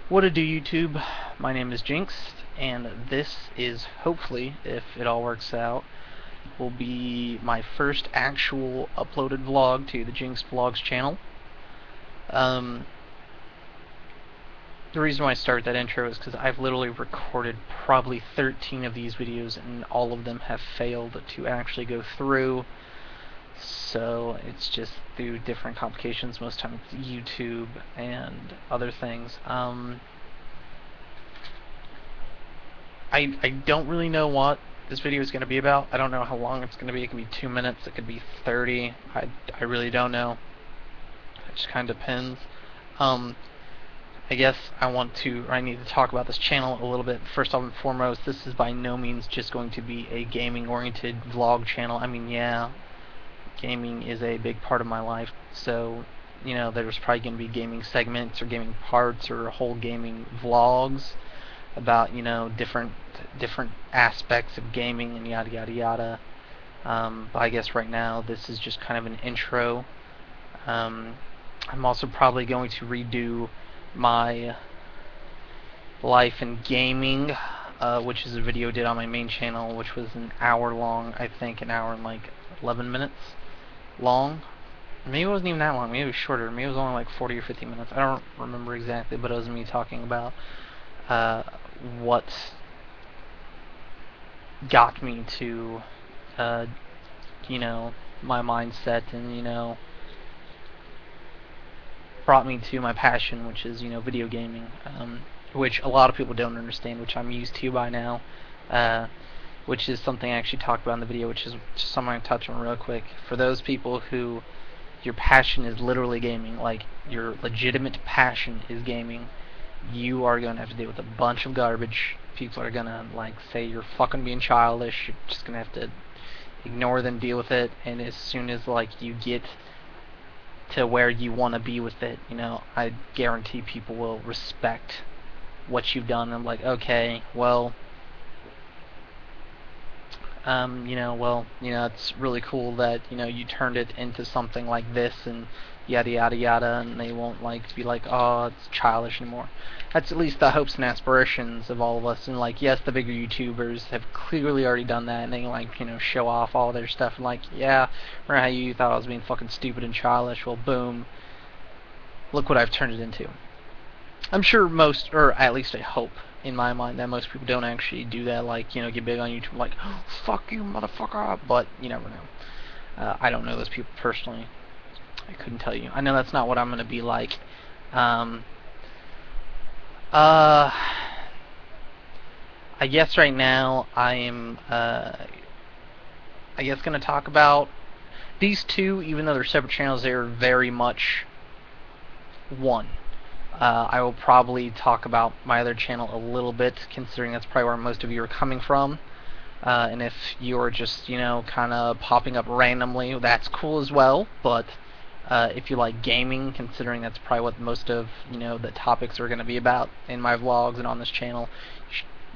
What to do, YouTube? My name is Jinx, and this is, hopefully, if it all works out, will be my first actual uploaded vlog to the Jinx Vlogs channel. The reason why I started that intro is because I've literally recorded probably 13 of these videos, and all of them have failed to actually go through. So it's just through different complications, most times YouTube and other things. I don't really know what this video is going to be about. I don't know how long it's going to be. It could be 2 minutes, it could be 30. I really don't know. It just kind of depends. I guess I need to talk about this channel a little bit. First off and foremost, this is by no means just going to be a gaming-oriented vlog channel. I mean, yeah, gaming is a big part of my life, so you know there's probably going to be gaming segments or gaming parts or whole gaming vlogs about different aspects of gaming and yada yada yada. But I guess right now this is just kind of an intro. I'm also probably going to redo my life in gaming, which is a video I did on my main channel, which was an hour long. I think an hour and like 11 minutes long. Maybe it wasn't even that long. Maybe it was shorter. Maybe it was only like 40 or 50 minutes. I don't remember exactly, but it was me talking about what got me to my mindset, and brought me to my passion, which is video gaming, which a lot of people don't understand, which I'm used to by now, which is something I actually talked about in the video, which is just something I touch on real quick. For those people who your passion is literally gaming, like your legitimate passion is gaming, you are going to have to deal with a bunch of garbage. People are going to say you're fucking being childish. You're just going to have to ignore them, deal with it, and as soon as you get to where you want to be with it, I guarantee people will respect what you've done. I'm like, okay, well, it's really cool that you turned it into something like this, and yada yada yada, and they won't be like, oh, it's childish anymore. That's at least the hopes and aspirations of all of us. And yes, the bigger YouTubers have clearly already done that, and they show off all their stuff, and yeah, remember how you thought I was being fucking stupid and childish? Well, boom, look what I've turned it into. I'm sure most, or at least I hope in my mind, that most people don't actually do that, get big on YouTube, oh, fuck you, motherfucker, but you never know. I don't know those people personally. I couldn't tell you. I know that's not what I'm going to be like. I guess right now I am, going to talk about these two, even though they're separate channels, they're very much one. I will probably talk about my other channel a little bit, considering that's probably where most of you are coming from. And if you're just, kind of popping up randomly, that's cool as well. But if you like gaming, considering that's probably what most of, the topics are going to be about in my vlogs and on this channel,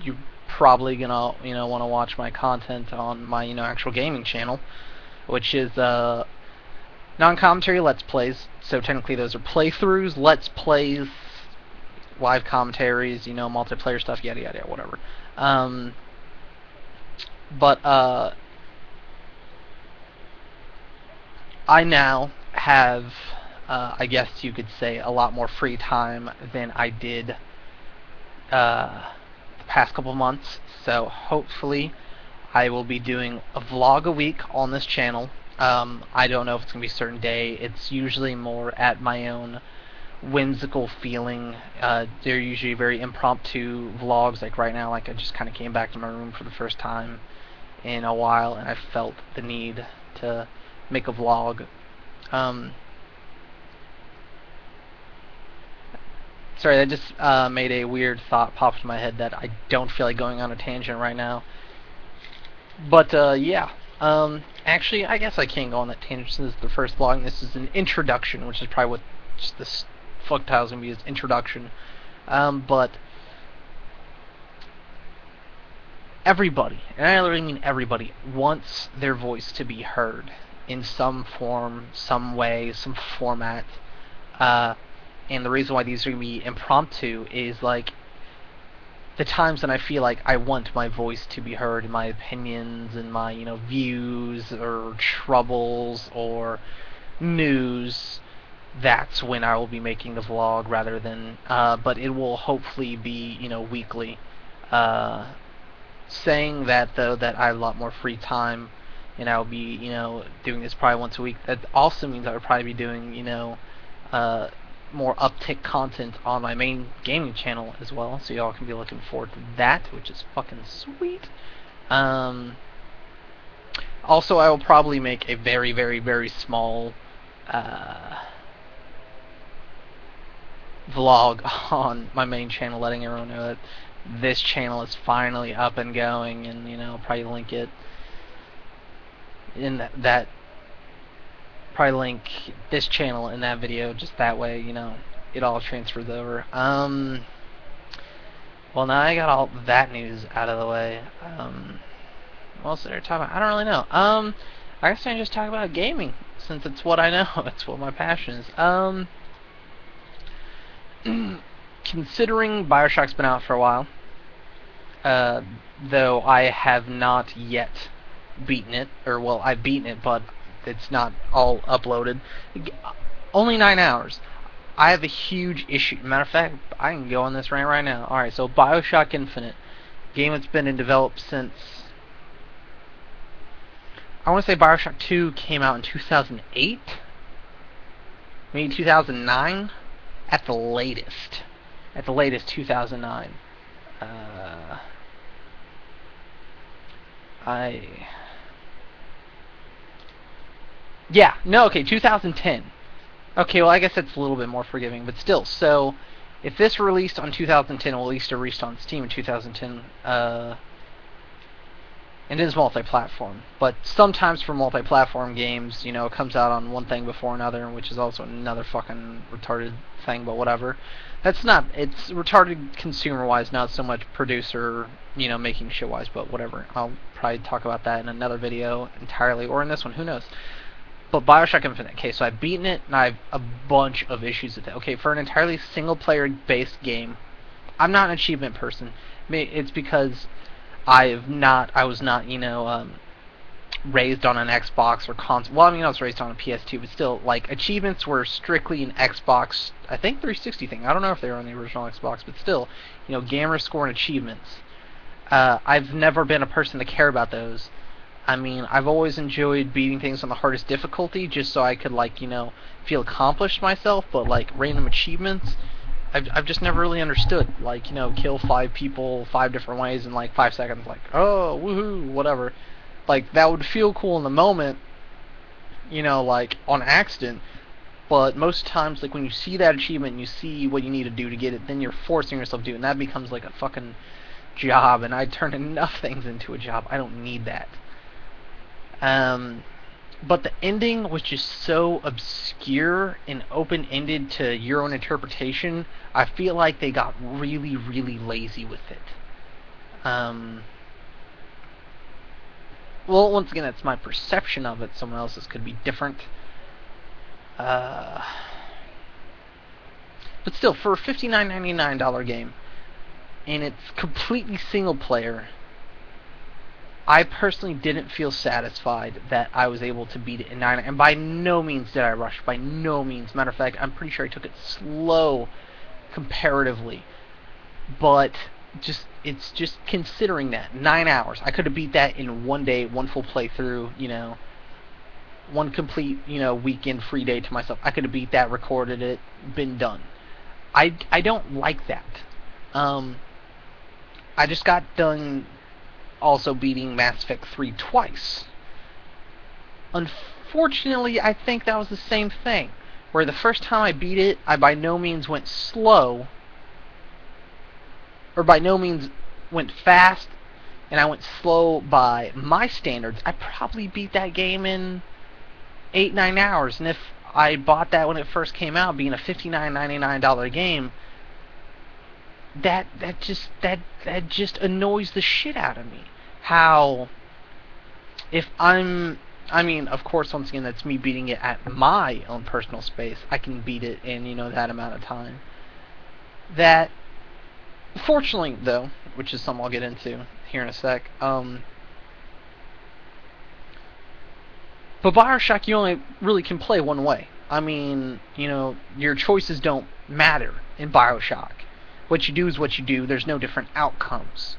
you're probably going to, want to watch my content on my, actual gaming channel, which is non-commentary Let's Plays. So technically those are playthroughs, Let's Plays, live commentaries, multiplayer stuff, yada yada, whatever. But I now have, I guess you could say, a lot more free time than I did the past couple months. So hopefully I will be doing a vlog a week on this channel. I don't know if it's going to be a certain day. It's usually more at my own whimsical feeling. They're usually very impromptu vlogs. Like right now, I just kind of came back to my room for the first time in a while, and I felt the need to make a vlog. Sorry, that just made a weird thought pop into my head that I don't feel like going on a tangent right now. But yeah. Actually, I guess I can go on that tangent since this is the first vlog, and this is an introduction, which is probably what just this fuck title is going to be, is introduction. But everybody, and I literally mean everybody, wants their voice to be heard in some form, some way, some format. and the reason why these are going to be impromptu is like the times when I feel like I want my voice to be heard, my opinions and my, views or troubles or news. That's when I will be making the vlog rather than, but it will hopefully be, weekly. Saying that though, that I have a lot more free time, and I'll be, doing this probably once a week. That also means I would probably be doing, more uptick content on my main gaming channel as well, so y'all can be looking forward to that, which is fucking sweet. Also, I will probably make a very, very, very small vlog on my main channel, letting everyone know that this channel is finally up and going, and I'll probably link it in that probably link this channel in that video, just that way, it all transfers over. Well, now I got all that news out of the way. What else did I talk about? I don't really know. I guess I just talk about gaming, since it's what I know. It's what my passion is. Considering Bioshock's been out for a while, though I have not yet beaten it, or well, I've beaten it, but it's not all uploaded. Only 9 hours. I have a huge issue. Matter of fact, I can go on this rant right now. Alright, so Bioshock Infinite, game that's been in develop since, I want to say Bioshock 2 came out in 2008? Maybe 2009? At the latest. At the latest, 2009. Yeah, no, okay, 2010. Okay, well, I guess that's a little bit more forgiving, but still, so, if this released on 2010, well, at least it released on Steam in 2010, and it is multi-platform, but sometimes for multi-platform games, it comes out on one thing before another, which is also another fucking retarded thing, but whatever. It's retarded consumer-wise, not so much producer, making shit-wise, but whatever. I'll probably talk about that in another video entirely, or in this one, who knows. But Bioshock Infinite, okay, so I've beaten it, and I have a bunch of issues with it. Okay, for an entirely single-player-based game, I'm not an achievement person. It's because I was not, raised on an Xbox or console. Well, I was raised on a PS2, but still, like, achievements were strictly an Xbox, I think 360 thing. I don't know if they were on the original Xbox, but still, gamer score and achievements. I've never been a person to care about those. I've always enjoyed beating things on the hardest difficulty, just so I could, feel accomplished myself, but, random achievements, I've just never really understood. Kill 5 people 5 different ways in, 5 seconds, oh, woohoo, whatever. That would feel cool in the moment, on accident, but most times, when you see that achievement and you see what you need to do to get it, then you're forcing yourself to do it, and that becomes, a fucking job, and I turn enough things into a job. I don't need that. But the ending was just so obscure and open-ended to your own interpretation, I feel like they got really, really lazy with it. Well, once again, that's my perception of it. Someone else's could be different. But still, for a $59.99 game, and it's completely single-player, I personally didn't feel satisfied that I was able to beat it in 9, and by no means did I rush, by no means. Matter of fact, I'm pretty sure I took it slow comparatively, but it's just considering that 9 hours, I could have beat that in one day, one full playthrough, one complete, weekend free day to myself. I could have beat that, recorded it, been done. I don't like that. I just got done also beating Mass Effect 3 twice. Unfortunately, I think that was the same thing, where the first time I beat it, I by no means went slow, or by no means went fast, and I went slow by my standards. I probably beat that game in 8-9 hours, and if I bought that when it first came out, being a $59.99 game, that just annoys the shit out of me. How if I'm I mean, of course, once again, that's me beating it at my own personal space. I can beat it in, that amount of time. That, fortunately, though, which is something I'll get into here in a sec, but Bioshock, you only really can play one way. I mean, your choices don't matter in Bioshock. What you do is what you do. There's no different outcomes,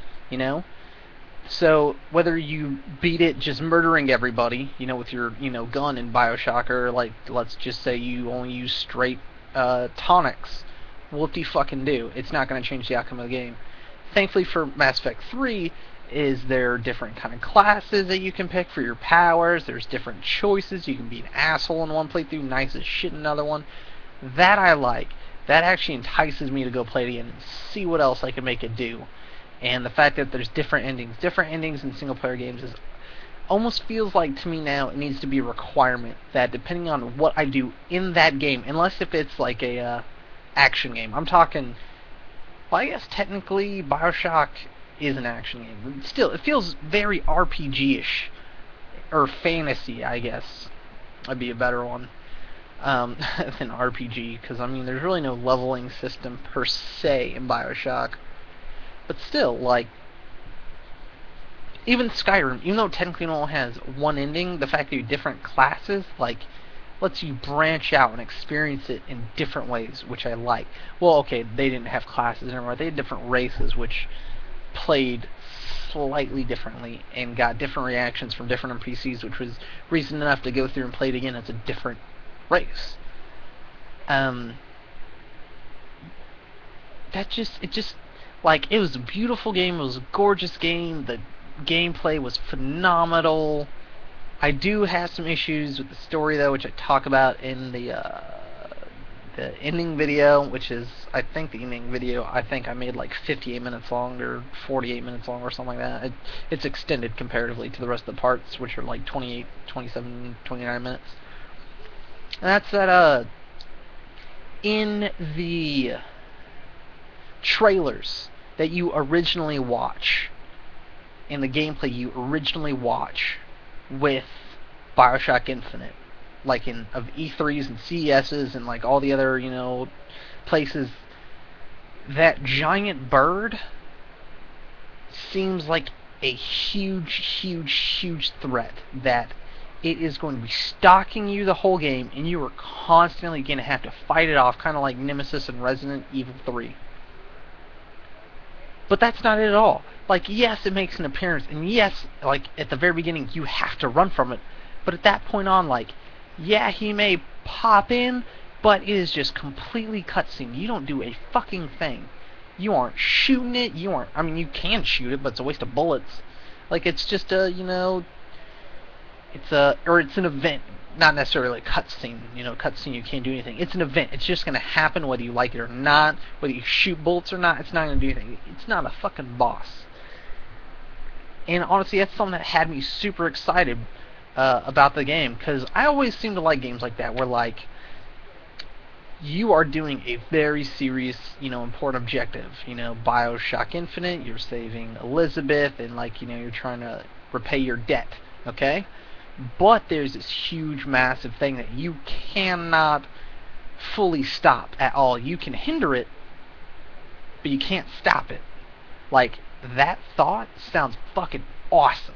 So whether you beat it just murdering everybody, with your, gun in Bioshock, or like, let's just say you only use straight tonics, whoop-de-fucking-do. It's not going to change the outcome of the game. Thankfully for Mass Effect 3, is there different kind of classes that you can pick for your powers. There's different choices. You can be an asshole in one playthrough, nice as shit in another one. That I like. That actually entices me to go play it again and see what else I can make it do. And the fact that there's different endings in single-player games is almost feels like to me now it needs to be a requirement that depending on what I do in that game, unless if it's like a action game. I'm talking, well, I guess technically Bioshock is an action game. But still, it feels very RPG-ish. Or fantasy, I guess. That'd be a better one. Than RPG, because, I mean, there's really no leveling system per se in Bioshock. But still, like, even Skyrim, even though technically it only has one ending, the fact that you have different classes, like, lets you branch out and experience it in different ways, which I like. Well, okay, they didn't have classes anymore. They had different races, which played slightly differently and got different reactions from different NPCs, which was reason enough to go through and play it again as a different race. It was a beautiful game, it was a gorgeous game, the gameplay was phenomenal. I do have some issues with the story, though, which I talk about in the ending video, which is, I think the ending video, I think I made like 58 minutes long, or 48 minutes long, or something like that. It's extended comparatively to the rest of the parts, which are like 28, 27, 29 minutes. And that's that, in the trailers that you originally watch, in the gameplay you originally watch with Bioshock Infinite, like of E3s and CESs and like all the other, places, that giant bird seems like a huge threat, that it is going to be stalking you the whole game, and you are constantly going to have to fight it off, kind of like Nemesis in Resident Evil 3. But that's not it at all. Like, yes, it makes an appearance, and yes, like, at the very beginning, you have to run from it. But at that point on, like, yeah, he may pop in, but it is just completely cutscene. You don't do a fucking thing. You aren't shooting it, you can shoot it, but it's a waste of bullets. Like, it's just it's an event. Not necessarily a cutscene. Cutscene, you can't do anything. It's an event. It's just going to happen whether you like it or not. Whether you shoot bullets or not, it's not going to do anything. It's not a fucking boss. And honestly, that's something that had me super excited about the game. Because I always seem to like games like that, where, like, you are doing a very serious, important objective. Bioshock Infinite, you're saving Elizabeth, and, like, you're trying to repay your debt. Okay? But there's this huge, massive thing that you cannot fully stop at all. You can hinder it, but you can't stop it. Like, that thought sounds fucking awesome,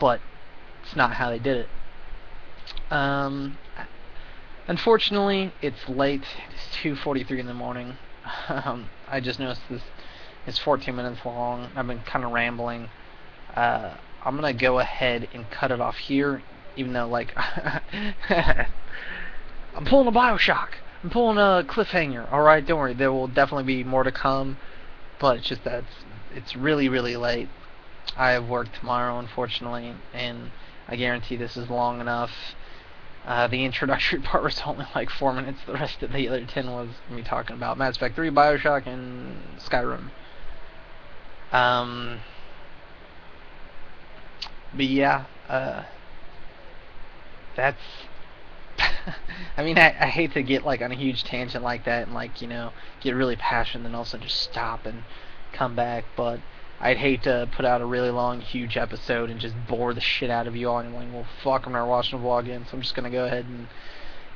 but it's not how they did it. Unfortunately, it's late. It's 2:43 in the morning. I just noticed this is 14 minutes long. I've been kind of rambling. I'm going to go ahead and cut it off here, even though, like, I'm pulling a Bioshock. I'm pulling a cliffhanger. Alright, don't worry, there will definitely be more to come, but it's just that it's really, really late. I have work tomorrow, unfortunately, and I guarantee this is long enough. The introductory part was only like 4 minutes. The rest of the other 10 was me talking about Mass Effect 3, Bioshock, and Skyrim. But yeah, that's... I mean, I hate to get, like, on a huge tangent like that and, like, get really passionate and then all of a sudden just stop and come back, but I'd hate to put out a really long, huge episode and just bore the shit out of you all, and you're like, well, fuck, I'm not watching a vlog again, so I'm just gonna go ahead and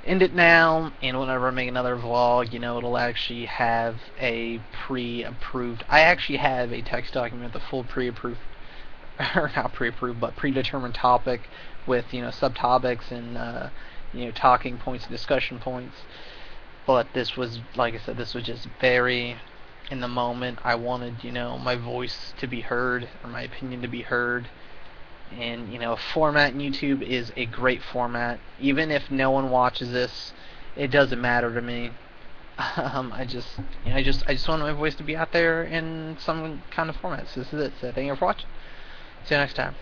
end it now, and whenever I make another vlog, you know, it'll actually have a pre-approved, I actually have a text document, the full pre-approved, or not pre-approved, but predetermined topic with, you know, subtopics and, you know, talking points and discussion points. But this was, like I said, this was just very in the moment. I wanted, you know, my voice to be heard, or my opinion to be heard. And, you know, a format in YouTube is a great format. Even if no one watches this, it doesn't matter to me. I just, you know, I just want my voice to be out there in some kind of format. So this is it. So thank you for watching. See you next time.